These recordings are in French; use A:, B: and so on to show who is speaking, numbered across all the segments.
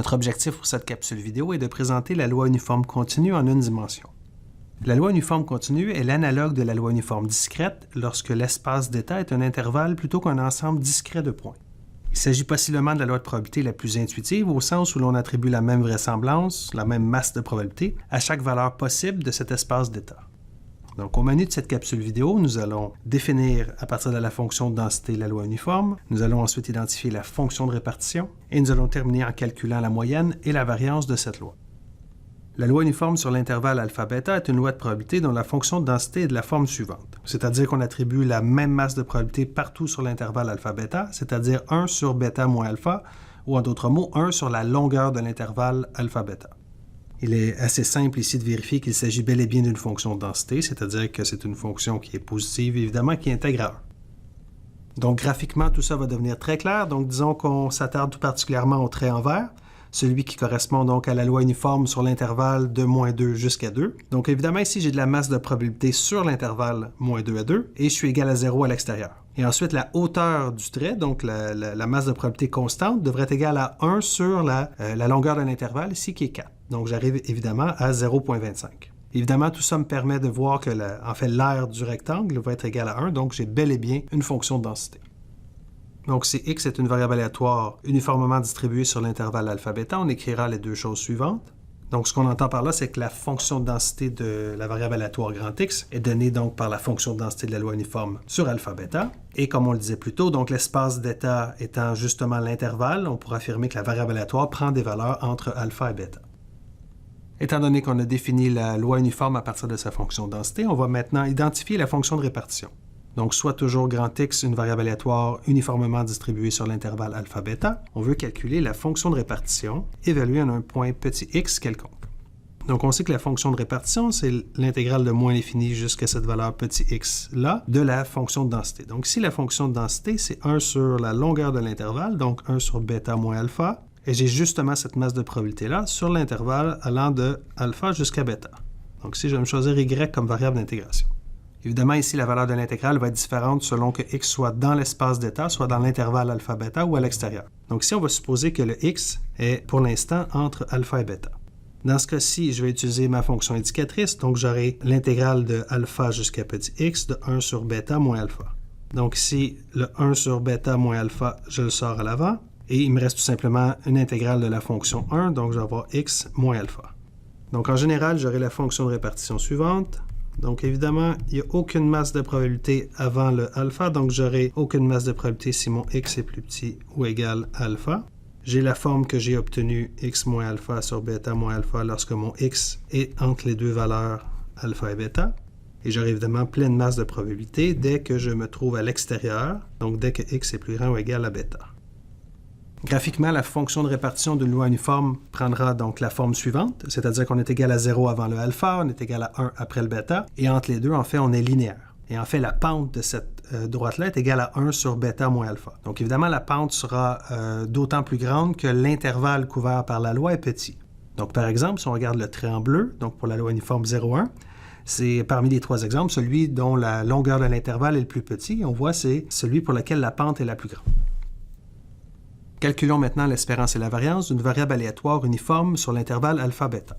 A: Notre objectif pour cette capsule vidéo est de présenter la loi uniforme continue en une dimension. La loi uniforme continue est l'analogue de la loi uniforme discrète lorsque l'espace d'état est un intervalle plutôt qu'un ensemble discret de points. Il s'agit possiblement de la loi de probabilité la plus intuitive au sens où l'on attribue la même vraisemblance, la même masse de probabilité à chaque valeur possible de cet espace d'état. Donc, au menu de cette capsule vidéo, nous allons définir à partir de la fonction de densité la loi uniforme. Nous allons ensuite identifier la fonction de répartition et nous allons terminer en calculant la moyenne et la variance de cette loi. La loi uniforme sur l'intervalle alpha-bêta est une loi de probabilité dont la fonction de densité est de la forme suivante. C'est-à-dire qu'on attribue la même masse de probabilité partout sur l'intervalle alpha-bêta, c'est-à-dire 1 sur bêta moins alpha, ou en d'autres mots, 1 sur la longueur de l'intervalle alpha-bêta. Il est assez simple ici de vérifier qu'il s'agit bel et bien d'une fonction de densité, c'est-à-dire que c'est une fonction qui est positive, évidemment, qui intègre à 1. Donc, graphiquement, tout ça va devenir très clair. Donc, disons qu'on s'attarde tout particulièrement au trait en vert, celui qui correspond donc à la loi uniforme sur l'intervalle de moins 2 jusqu'à 2. Donc, évidemment, ici, j'ai de la masse de probabilité sur l'intervalle moins 2 à 2, et je suis égal à 0 à l'extérieur. Et ensuite, la hauteur du trait, donc la masse de probabilité constante, devrait être égale à 1 sur la longueur de l'intervalle, ici, qui est 4. Donc, j'arrive évidemment à 0,25. Évidemment, tout ça me permet de voir que l'aire du rectangle va être égale à 1, donc j'ai bel et bien une fonction de densité. Donc, si x est une variable aléatoire uniformément distribuée sur l'intervalle alpha-bêta, on écrira les deux choses suivantes. Donc, ce qu'on entend par là, c'est que la fonction de densité de la variable aléatoire grand X est donnée donc par la fonction de densité de la loi uniforme sur alpha-bêta. Et comme on le disait plus tôt, donc l'espace d'état étant justement l'intervalle, on pourra affirmer que la variable aléatoire prend des valeurs entre alpha et bêta. Étant donné qu'on a défini la loi uniforme à partir de sa fonction de densité, on va maintenant identifier la fonction de répartition. Donc, soit toujours grand X, une variable aléatoire uniformément distribuée sur l'intervalle alpha-bêta, on veut calculer la fonction de répartition évaluée à un point petit x quelconque. Donc, on sait que la fonction de répartition, c'est l'intégrale de moins l'infini jusqu'à cette valeur petit x-là de la fonction de densité. Donc, ici, la fonction de densité, c'est 1 sur la longueur de l'intervalle, donc 1 sur bêta moins alpha, et j'ai justement cette masse de probabilité-là sur l'intervalle allant de alpha jusqu'à bêta. Donc, ici, je vais me choisir y comme variable d'intégration. Évidemment, ici, la valeur de l'intégrale va être différente selon que x soit dans l'espace d'état, soit dans l'intervalle alpha-bêta ou à l'extérieur. Donc ici, on va supposer que le x est, pour l'instant, entre alpha et bêta. Dans ce cas-ci, je vais utiliser ma fonction indicatrice, donc j'aurai l'intégrale de alpha jusqu'à petit x de 1 sur bêta moins alpha. Donc ici, le 1 sur bêta moins alpha, je le sors à l'avant, et il me reste tout simplement une intégrale de la fonction 1, donc je vais avoir x moins alpha. Donc en général, j'aurai la fonction de répartition suivante. Donc, évidemment, il n'y a aucune masse de probabilité avant le alpha, donc j'aurai aucune masse de probabilité si mon x est plus petit ou égal à alpha. J'ai la forme que j'ai obtenue x moins alpha sur bêta moins alpha lorsque mon x est entre les deux valeurs alpha et bêta. Et j'aurai évidemment pleine masse de probabilité dès que je me trouve à l'extérieur, donc dès que x est plus grand ou égal à bêta. Graphiquement, la fonction de répartition d'une loi uniforme prendra donc la forme suivante, c'est-à-dire qu'on est égal à 0 avant le alpha, on est égal à 1 après le bêta, et entre les deux, en fait, on est linéaire. Et en fait, la pente de cette droite-là est égale à 1 sur bêta moins alpha. Donc évidemment, la pente sera d'autant plus grande que l'intervalle couvert par la loi est petit. Donc par exemple, si on regarde le trait en bleu, donc pour la loi uniforme 0,1, c'est parmi les trois exemples, celui dont la longueur de l'intervalle est le plus petit. On voit c'est celui pour lequel la pente est la plus grande. Calculons maintenant l'espérance et la variance d'une variable aléatoire uniforme sur l'intervalle alpha-bêta.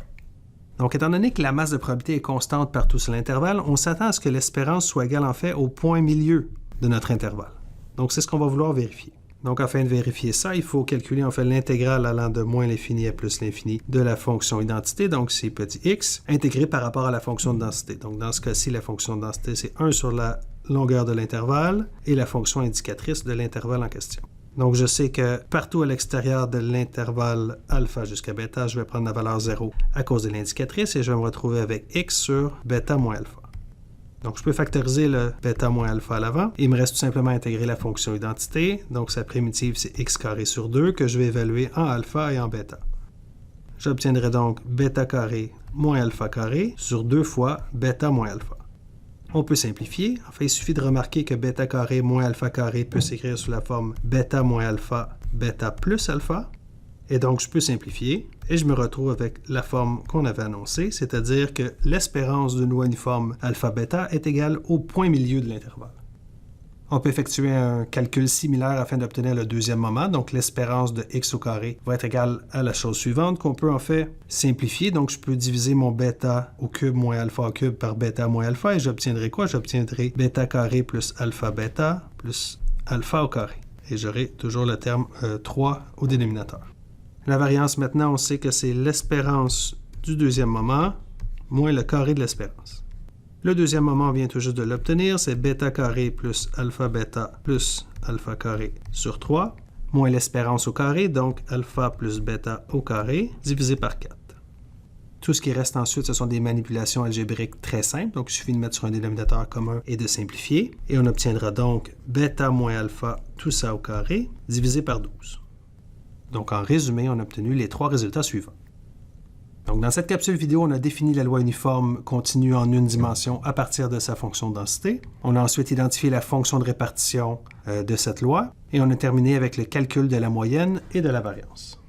A: Donc, étant donné que la masse de probabilité est constante partout sur l'intervalle, on s'attend à ce que l'espérance soit égale en fait au point milieu de notre intervalle. Donc, c'est ce qu'on va vouloir vérifier. Donc, afin de vérifier ça, il faut calculer en fait l'intégrale allant de moins l'infini à plus l'infini de la fonction identité, donc c'est petit x, intégré par rapport à la fonction de densité. Donc, dans ce cas-ci, la fonction de densité, c'est 1 sur la longueur de l'intervalle et la fonction indicatrice de l'intervalle en question. Donc, je sais que partout à l'extérieur de l'intervalle alpha jusqu'à bêta, je vais prendre la valeur 0 à cause de l'indicatrice et je vais me retrouver avec x sur bêta moins alpha. Donc, je peux factoriser le bêta moins alpha à l'avant. Il me reste tout simplement à intégrer la fonction identité. Donc, sa primitive, c'est x carré sur 2 que je vais évaluer en alpha et en bêta. J'obtiendrai donc bêta carré moins alpha carré sur 2 fois bêta moins alpha. On peut simplifier. En fait, il suffit de remarquer que bêta carré moins alpha carré peut s'écrire sous la forme bêta moins alpha, bêta plus alpha. Et donc, je peux simplifier et je me retrouve avec la forme qu'on avait annoncée, c'est-à-dire que l'espérance d'une loi uniforme alpha-bêta est égale au point milieu de l'intervalle. On peut effectuer un calcul similaire afin d'obtenir le deuxième moment. Donc, l'espérance de x au carré va être égale à la chose suivante qu'on peut en fait simplifier. Donc, je peux diviser mon bêta au cube moins alpha au cube par bêta moins alpha et j'obtiendrai quoi? J'obtiendrai bêta carré plus alpha bêta plus alpha au carré. Et j'aurai toujours le terme 3 au dénominateur. La variance maintenant, on sait que c'est l'espérance du deuxième moment moins le carré de l'espérance. Le deuxième moment, on vient tout juste de l'obtenir, c'est bêta carré plus alpha carré sur 3, moins l'espérance au carré, donc alpha plus bêta au carré, divisé par 4. Tout ce qui reste ensuite, ce sont des manipulations algébriques très simples, donc il suffit de mettre sur un dénominateur commun et de simplifier, et on obtiendra donc bêta moins alpha, tout ça au carré, divisé par 12. Donc en résumé, on a obtenu les trois résultats suivants. Donc, dans cette capsule vidéo, on a défini la loi uniforme continue en une dimension à partir de sa fonction de densité. On a ensuite identifié la fonction de répartition de cette loi et on a terminé avec le calcul de la moyenne et de la variance.